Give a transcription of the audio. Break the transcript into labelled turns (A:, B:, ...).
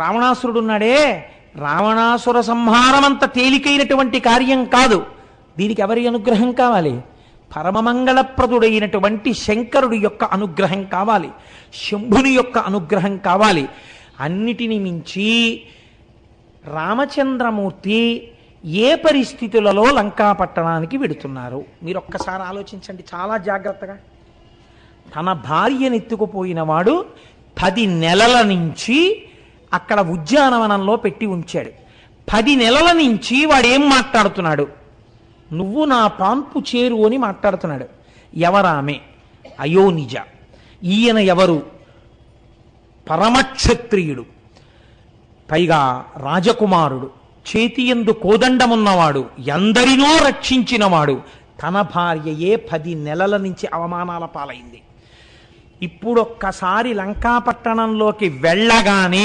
A: రావణాసురుడున్నాడే, రావణాసుర సంహారం అంత తేలికైనటువంటి కార్యం కాదు. దీనికి ఎవరి అనుగ్రహం కావాలి? పరమమంగళప్రదుడైనటువంటి శంకరుడి యొక్క అనుగ్రహం కావాలి, శంభుని యొక్క అనుగ్రహం కావాలి. అన్నిటిని మించి రామచంద్రమూర్తి ఏ పరిస్థితులలో లంకాపట్టణానికి వెడుతున్నారు మీరు ఒక్కసారి ఆలోచించండి చాలా జాగ్రత్తగా. తన భార్యనెత్తుకుపోయిన వాడు 10 నెలల నుంచి అక్కడ ఉద్యానవనంలో పెట్టి ఉంచాడు. 10 నెలల నుంచి వాడేం మాట్లాడుతున్నాడు? నువ్వు నా పాన్పు చేరు అని మాట్లాడుతున్నాడు. ఎవరామె? అయోనిజ. ఈయన ఎవరు? పరమక్షత్రియుడు, పైగా రాజకుమారుడు, చేతియందు కోదండమున్నవాడు, ఎందరినో రక్షించినవాడు. తన భార్యయే 10 నెలల నుంచి అవమానాల పాలైంది. ఇప్పుడొక్కసారి లంకాపట్టణంలోకి వెళ్ళగానే